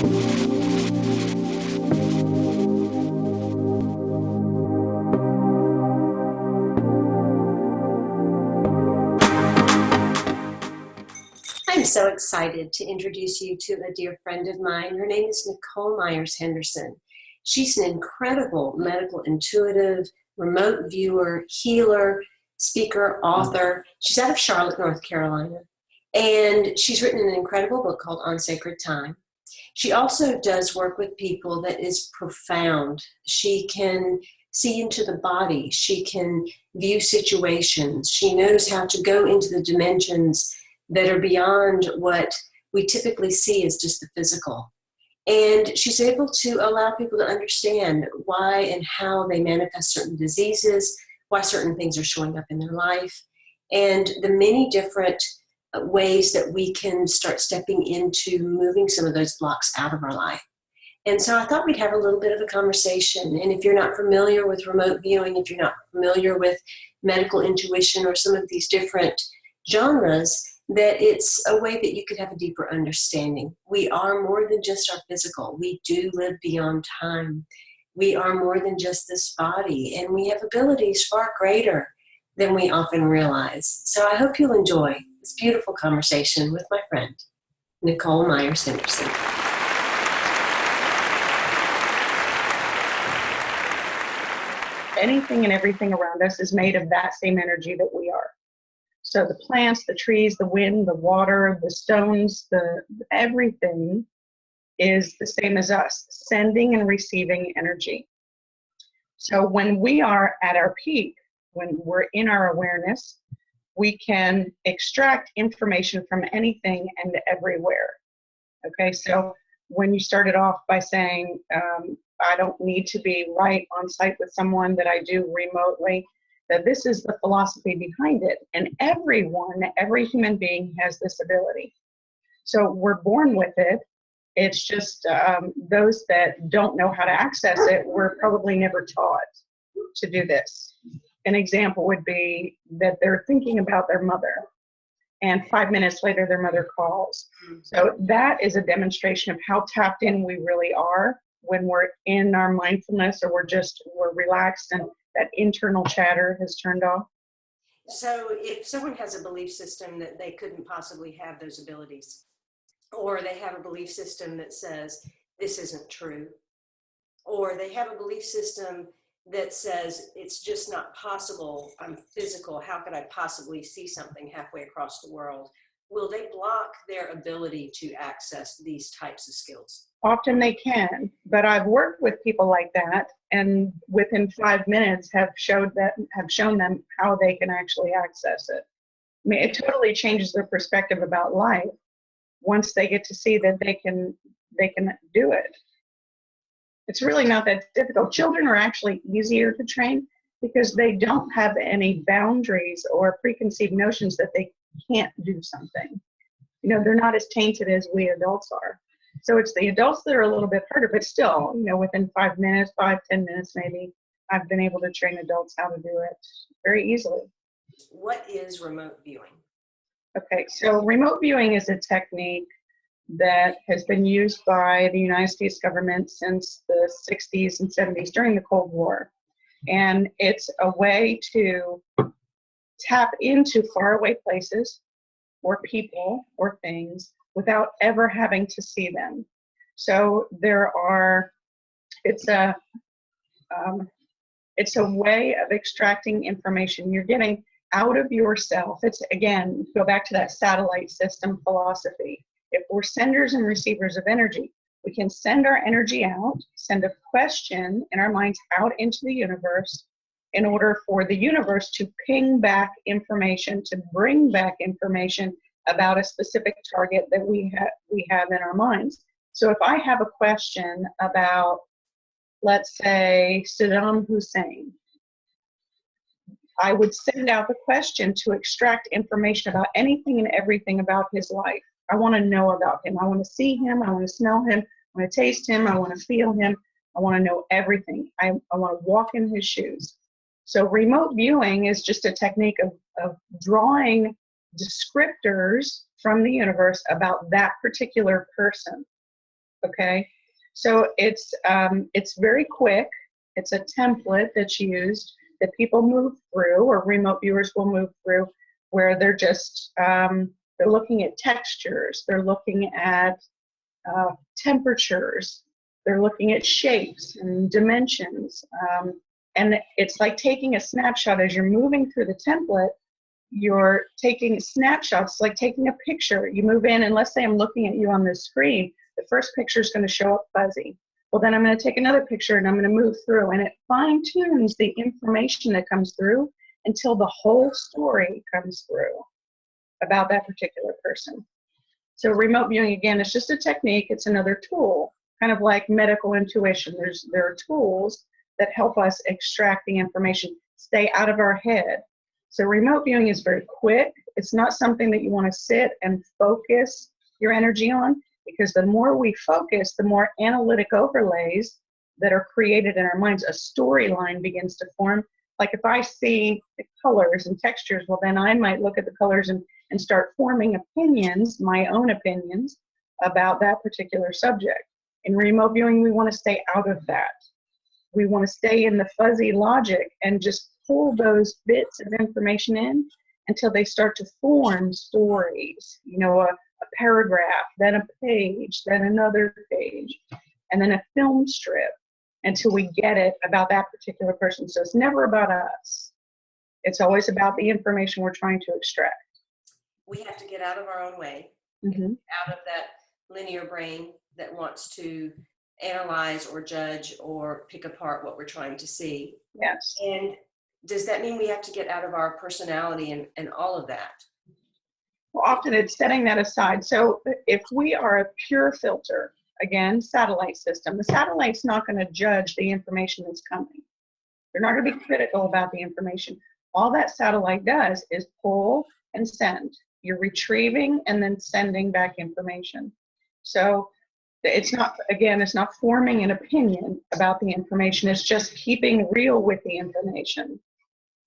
I'm so excited to introduce you to a dear friend of mine. Her name is Nicole Myers-Henderson. She's an incredible medical intuitive, remote viewer, healer, speaker, author. She's out of Charlotte, North Carolina, and she's written an incredible book called On Sacred Time. She also does work with people that is profound. She can see into the body. She can view situations. She knows how to go into the dimensions that are beyond what we typically see as just the physical. And she's able to allow people to understand why and how they manifest certain diseases, why certain things are showing up in their life, and the many different ways that we can start stepping into moving some of those blocks out of our life. And so I thought we'd have a little bit of a conversation. And if you're not familiar with remote viewing, if you're not familiar with medical intuition or some of these different genres, that it's a way that you could have a deeper understanding. We are more than just our physical. We do live beyond time. We are more than just this body, and we have abilities far greater than we often realize. So I hope you'll enjoy this beautiful conversation with my friend, Nicole Myers-Henderson. Anything and everything around us is made of that same energy that we are. So the plants, the trees, the wind, the water, the stones, everything is the same as us, sending and receiving energy. So when we are at our peak, when we're in our awareness, we can extract information from anything and everywhere. Okay, so when you started off by saying, I don't need to be right on site with someone, that I do remotely, that this is the philosophy behind it. And every human being has this ability. So we're born with it. It's just those that don't know how to access it were probably never taught to do this. An example would be that they're thinking about their mother, and 5 minutes later their mother calls. So that is a demonstration of how tapped in we really are when we're in our mindfulness, or we're relaxed and that internal chatter has turned off. So if someone has a belief system that they couldn't possibly have those abilities, or they have a belief system that says this isn't true, or they have a belief system that says it's just not possible, I'm physical, how could I possibly see something halfway across the world? Will they block their ability to access these types of skills? Often they can, but I've worked with people like that, and within 5 minutes have shown them how they can actually access it. I mean, it totally changes their perspective about life once they get to see that they can do it. It's really not that difficult. Children are actually easier to train because they don't have any boundaries or preconceived notions that they can't do something. You know, they're not as tainted as we adults are. So it's the adults that are a little bit harder, but still, you know, within 5 minutes, 10 minutes maybe, I've been able to train adults how to do it very easily. What is remote viewing? Okay, so remote viewing is a technique that has been used by the United States government since the 60s and 70s during the Cold War. And it's a way to tap into faraway places or people or things without ever having to see them. So it's a way of extracting information. You're getting out of yourself. It's, again, go back to that satellite system philosophy. If we're senders and receivers of energy, we can send our energy out, send a question in our minds out into the universe in order for the universe to ping back information, to bring back information about a specific target that we have in our minds. So if I have a question about, let's say, Saddam Hussein, I would send out the question to extract information about anything and everything about his life. I want to know about him. I want to see him. I want to smell him. I want to taste him. I want to feel him. I want to know everything. I want to walk in his shoes. So remote viewing is just a technique of drawing descriptors from the universe about that particular person. Okay, so it's very quick. It's a template that's used that people move through, or remote viewers will move through, where they're just they're looking at textures, they're looking at temperatures, they're looking at shapes and dimensions, and it's like taking a snapshot as you're moving through the template. You're taking snapshots, like taking a picture. You move in, and let's say I'm looking at you on this screen. The first picture is going to show up fuzzy. Well, then I'm going to take another picture and I'm going to move through, and it fine tunes the information that comes through until the whole story comes through about that particular person. So remote viewing, again, is just a technique. It's another tool, kind of like medical intuition. There are tools that help us extract the information, stay out of our head. So remote viewing is very quick. It's not something that you want to sit and focus your energy on, because the more we focus, the more analytic overlays that are created in our minds. A storyline begins to form. Like if I see the colors and textures, well, then I might look at the colors and start forming opinions, my own opinions, about that particular subject. In remote viewing, we want to stay out of that. We want to stay in the fuzzy logic and just pull those bits of information in until they start to form stories, you know, a paragraph, then a page, then another page, and then a film strip, until we get it about that particular person. So it's never about us. It's always about the information we're trying to extract. We have to get out of our own way, out of that linear brain that wants to analyze or judge or pick apart what we're trying to see. Yes. And does that mean we have to get out of our personality and all of that? Well, often it's setting that aside. So if we are a pure filter, again, satellite system, the satellite's not going to judge the information that's coming. They're not going to be critical about the information. All that satellite does is pull and send. You're retrieving and then sending back information. So it's not, again, it's not forming an opinion about the information. It's just keeping real with the information.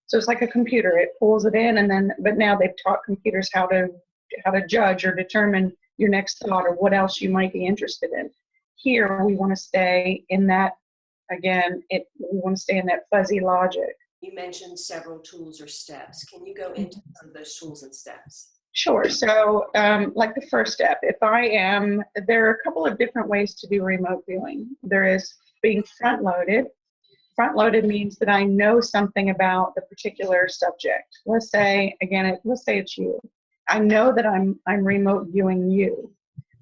So it's like a computer. It pulls it in, and then, but now they've taught computers how to judge or determine your next thought or what else you might be interested in. Here, we want to stay in that, again, we want to stay in that fuzzy logic. You mentioned several tools or steps. Can you go into some of those tools and steps? Sure. So like the first step, there are a couple of different ways to do remote viewing. There is being front-loaded. Front-loaded means that I know something about the particular subject. Let's say it's you. I know that I'm remote viewing you.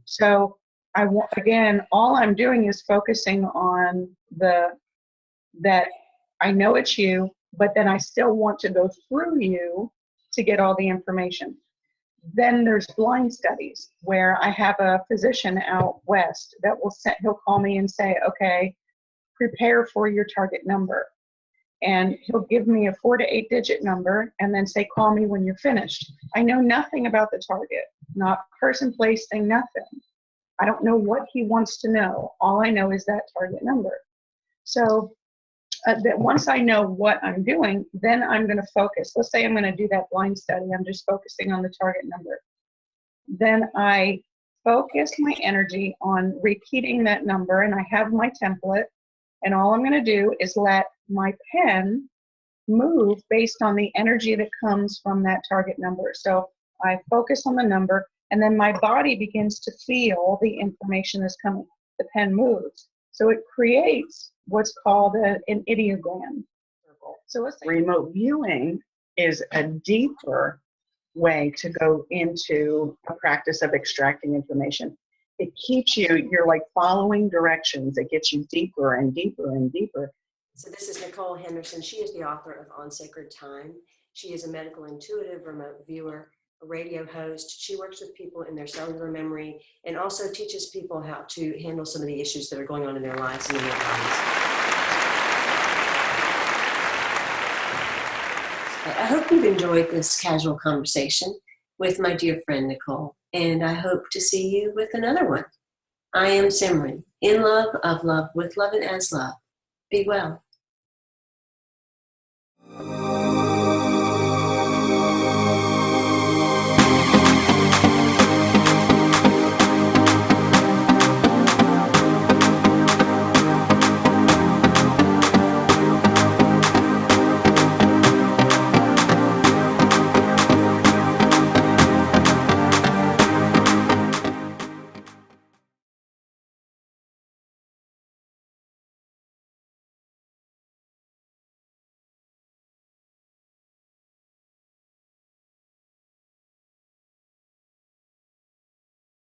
So all I'm doing is focusing on that I know it's you, but then I still want to go through you to get all the information. Then there's blind studies where I have a physician out west that he'll call me and say, okay, prepare for your target number. And he'll give me a 4 to 8 digit number and then say, call me when you're finished. I know nothing about the target, not person, place, thing, nothing. I don't know what he wants to know. All I know is that target number. So that once I know what I'm doing, then I'm going to focus. Let's say I'm going to do that blind study. I'm just focusing on the target number. Then I focus my energy on repeating that number, and I have my template. And all I'm going to do is let my pen move based on the energy that comes from that target number. So I focus on the number, and then my body begins to feel the information that's coming. The pen moves. So it creates what's called an ideogram. So let's say remote viewing is a deeper way to go into a practice of extracting information. It keeps you're like following directions. It gets you deeper and deeper and deeper. So this is Nicole Henderson. She is the author of On Sacred Time. She is a medical intuitive, remote viewer, a radio host. She works with people in their cellular memory and also teaches people how to handle some of the issues that are going on in their lives and in their bodies. I hope you've enjoyed this casual conversation with my dear friend Nicole, and I hope to see you with another one. I am Simran, in love, of love, with love, and as love. Be well.